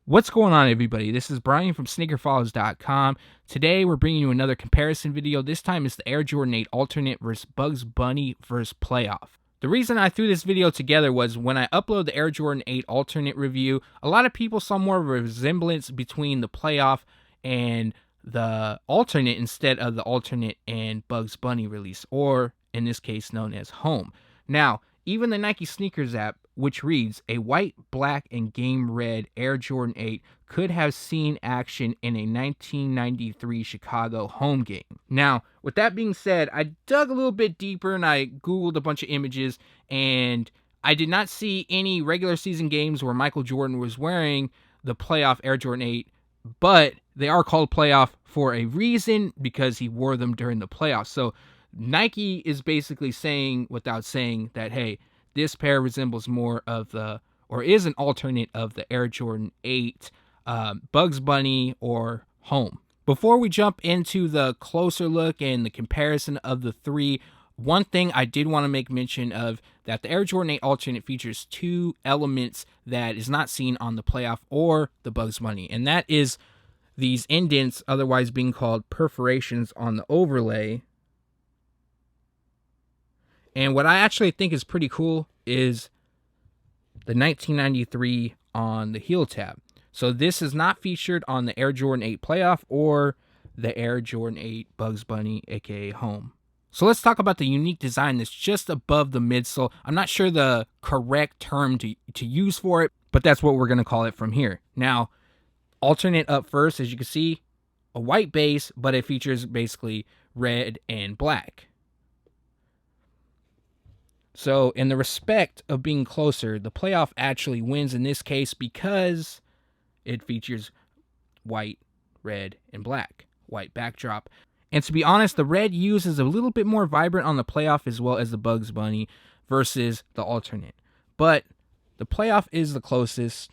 What's going on, everybody? This is Brian from SneakerFiles.com. Today we're bringing you another comparison video. This time it's the Air Jordan 8 alternate versus Bugs Bunny versus playoff. The reason I threw this video together was when I uploaded the Air Jordan 8 alternate review, a lot of people saw more of a resemblance between the playoff and the alternate instead of the alternate and Bugs Bunny release, or in this case known as home. Now, even the Nike Sneakers app, which reads, a white, black, and game red Air Jordan 8 could have seen action in a 1993 Chicago home game. Now, with that being said, I dug a little bit deeper and I Googled a bunch of images, and I did not see any regular season games where Michael Jordan was wearing the playoff Air Jordan 8, but they are called playoff for a reason, because he wore them during the playoffs. So Nike is basically saying, without saying, that, hey, this pair resembles more of the, or is an alternate of the Air Jordan 8 Bugs Bunny or home. Before we jump into the closer look and the comparison of the three, one thing I did want to make mention of, that the Air Jordan 8 alternate features two elements that is not seen on the playoff or the Bugs Bunny, and that is these indents, otherwise being called perforations on the overlay. And what I actually think is pretty cool is the 1993 on the heel tab. So this is not featured on the Air Jordan 8 playoff or the Air Jordan 8 Bugs Bunny, aka home. So let's talk about the unique design that's just above the midsole. I'm not sure the correct term to use for it, but that's what we're going to call it from here. Now, alternate up first, as you can see, a white base, but it features basically red and black. So in the respect of being closer, the playoff actually wins in this case because it features white, red, and black. White backdrop. And to be honest, the red used is a little bit more vibrant on the playoff as well as the Bugs Bunny versus the alternate. But the playoff is the closest,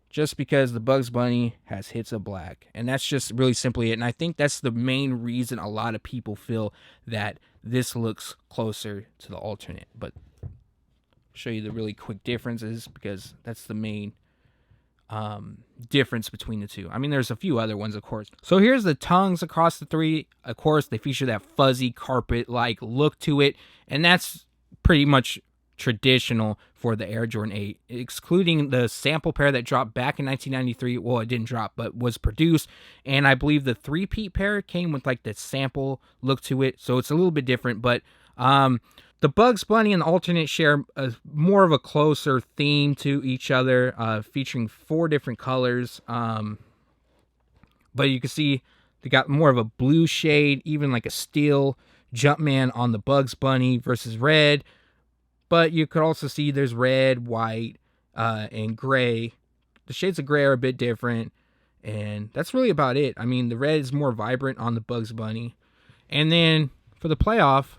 just because the Bugs Bunny has hits of black. And that's just really simply it. And I think that's the main reason a lot of people feel that this looks closer to the alternate. But I'll show you the really quick differences, because that's the main difference between the two. I mean, there's a few other ones, of course. So here's the tongues across the three. Of course, they feature that fuzzy carpet-like look to it. And that's pretty much traditional for the Air Jordan 8, excluding the sample pair that dropped back in 1993. Well, it didn't drop, but was produced, and I believe the three-peat pair came with like the sample look to it, so it's a little bit different. But the Bugs Bunny and the alternate share more of a closer theme to each other, featuring four different colors. But you can see they got more of a blue shade, even like a steel Jumpman on the Bugs Bunny versus red. But you could also see there's red, white, and gray. The shades of gray are a bit different, and that's really about it. I mean, the red is more vibrant on the Bugs Bunny. And then for the playoff,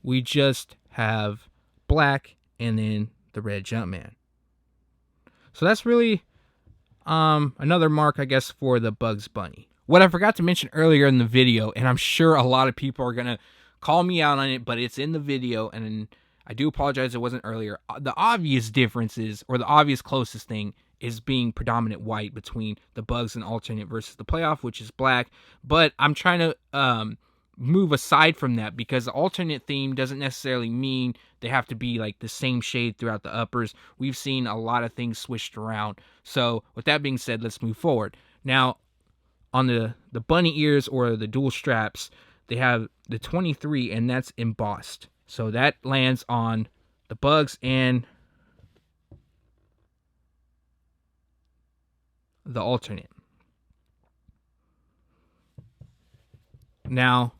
we just have black and then the red Jumpman. So that's really another mark, I guess, for the Bugs Bunny. What I forgot to mention earlier in the video, and I'm sure a lot of people are going to call me out on it, but it's in the video, and I do apologize it wasn't earlier. The obvious differences, or the obvious closest thing, is being predominant white between the Bugs and alternate versus the playoff, which is black. But I'm trying to move aside from that, because the alternate theme doesn't necessarily mean they have to be like the same shade throughout the uppers. We've seen a lot of things switched around. So with that being said, let's move forward. Now, on the bunny ears or the dual straps, they have the 23, and that's embossed. So that lands on the Bugs and the alternate. Now,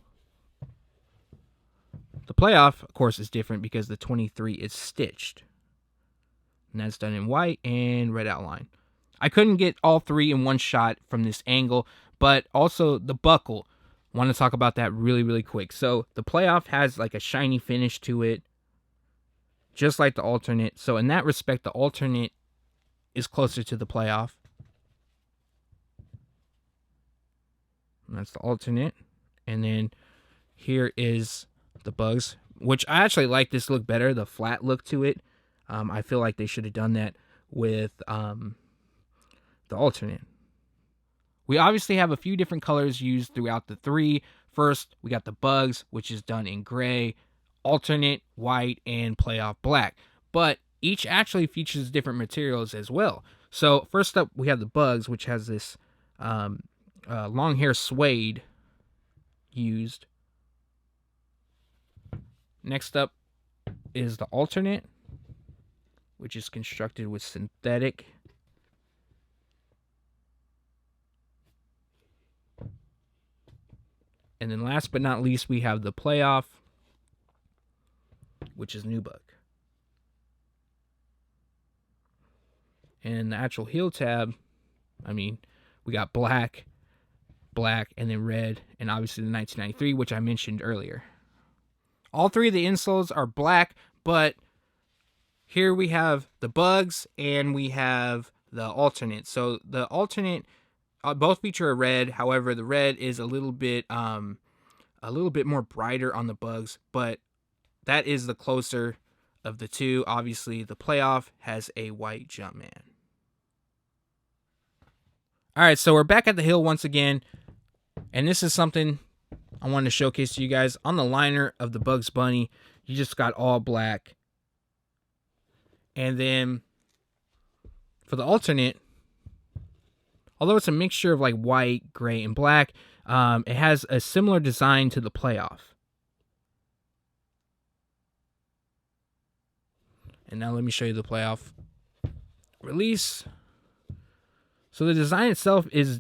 the playoff, of course, is different because the 23 is stitched. And that's done in white and red outline. I couldn't get all three in one shot from this angle, but also the buckle. Want to talk about that really, really quick. So the playoff has like a shiny finish to it, just like the alternate. So in that respect, the alternate is closer to the playoff. And that's the alternate. And then here is the Bugs, which I actually like this look better, the flat look to it. I feel like they should have done that with the alternate. We obviously have a few different colors used throughout the three. First, we got the bugs, which is done in gray, alternate, white, and playoff black. But each actually features different materials as well. So first up, we have the bugs, which has this long hair suede used. Next up is the alternate, which is constructed with synthetic. And then last but not least, we have the playoff, which is nubuck. And the actual heel tab, we got black, and then red, and obviously the 1993, which I mentioned earlier. All three of the insoles are black, but here we have the bugs and we have the alternate. So the alternate both feature a red. However, the red is a little bit more brighter on the bugs, but that is the closer of the two. Obviously, the playoff has a white Jumpman. All right, so we're back at the heel once again, and this is something I wanted to showcase to you guys. On the liner of the Bugs Bunny, you just got all black. And then for the alternate, although it's a mixture of like white, gray, and black, it has a similar design to the playoff. And now let me show you the playoff release. So the design itself is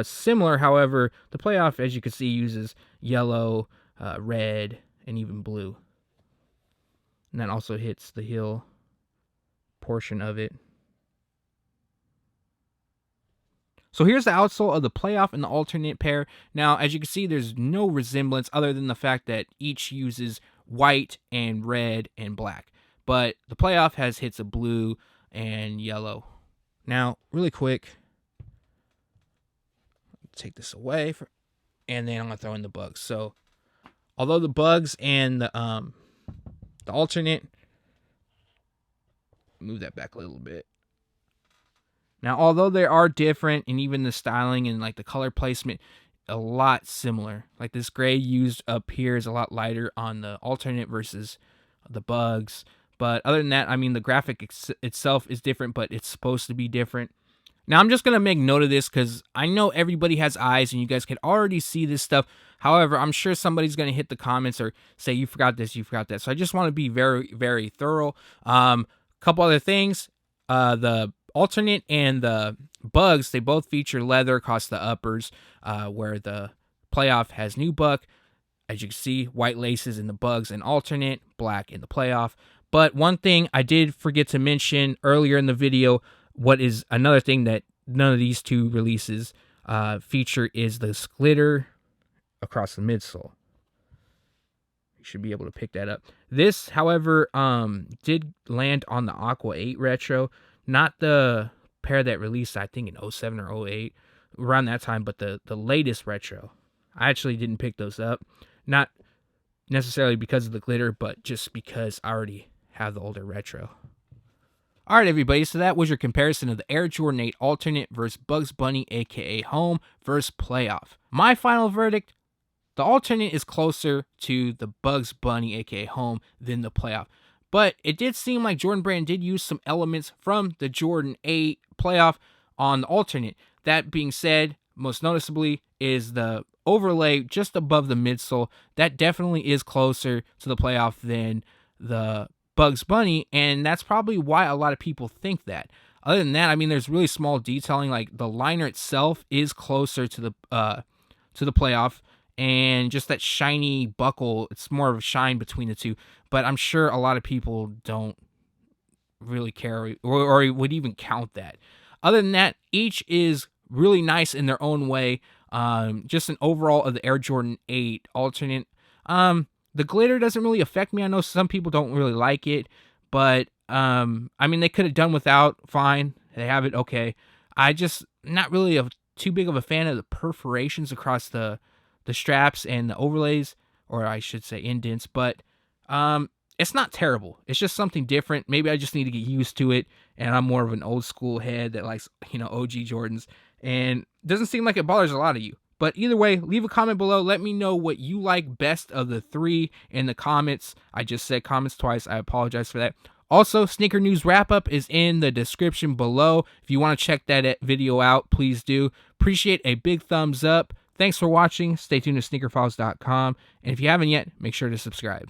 similar. However, the playoff, as you can see, uses yellow, red, and even blue. And that also hits the heel portion of it. So here's the outsole of the playoff and the alternate pair. Now, as you can see, there's no resemblance other than the fact that each uses white and red and black. But the playoff has hits of blue and yellow. Now, really quick, take this away, and then I'm going to throw in the bugs. So, although the bugs and the alternate, move that back a little bit. Now, although they are different, and even the styling and like the color placement, a lot similar. Like this gray used up here is a lot lighter on the alternate versus the bugs. But other than that, the graphic itself is different, but it's supposed to be different. Now, I'm just going to make note of this because I know everybody has eyes and you guys can already see this stuff. However, I'm sure somebody's going to hit the comments or say, you forgot this, you forgot that. So I just want to be very, very thorough. Couple other things. The alternate and the bugs, they both feature leather across the uppers, where the playoff has nubuck. As you can see, white laces in the bugs and alternate, black in the playoff. But one thing I did forget to mention earlier in the video, what is another thing that none of these two releases feature is this glitter across the midsole. You should be able to pick that up. This, however, did land on the Aqua 8 Retro, not the pair that released, I think, in 07 or 08, around that time, but the latest Retro. I actually didn't pick those up. Not necessarily because of the glitter, but just because I already have the older Retro. All right, everybody, so that was your comparison of the Air Jordan 8 alternate versus Bugs Bunny, aka Home, versus Playoff. My final verdict, the alternate is closer to the Bugs Bunny, aka Home, than the Playoff. But it did seem like Jordan Brand did use some elements from the Jordan 8 Playoff on the alternate. That being said, most noticeably is the overlay just above the midsole. That definitely is closer to the Playoff than the Bugs Bunny, and that's probably why a lot of people think that. Other than that, there's really small detailing, like the liner itself is closer to the Playoff, and just that shiny buckle, it's more of a shine between the two. But I'm sure a lot of people don't really care or would even count that. Other than that, each is really nice in their own way. Just an overall of the Air Jordan 8 alternate. The glitter doesn't really affect me. I know some people don't really like it, but they could have done without. Fine, they have it. Okay, I just not really too big of a fan of the perforations across the straps and the overlays, or I should say indents. But it's not terrible. It's just something different. Maybe I just need to get used to it, and I'm more of an old school head that likes, OG Jordans, and it doesn't seem like it bothers a lot of you. But either way, leave a comment below. Let me know what you like best of the three in the comments. I just said comments twice. I apologize for that. Also, Sneaker News Wrap-Up is in the description below. If you want to check that video out, please do. Appreciate a big thumbs up. Thanks for watching. Stay tuned to SneakerFiles.com. And if you haven't yet, make sure to subscribe.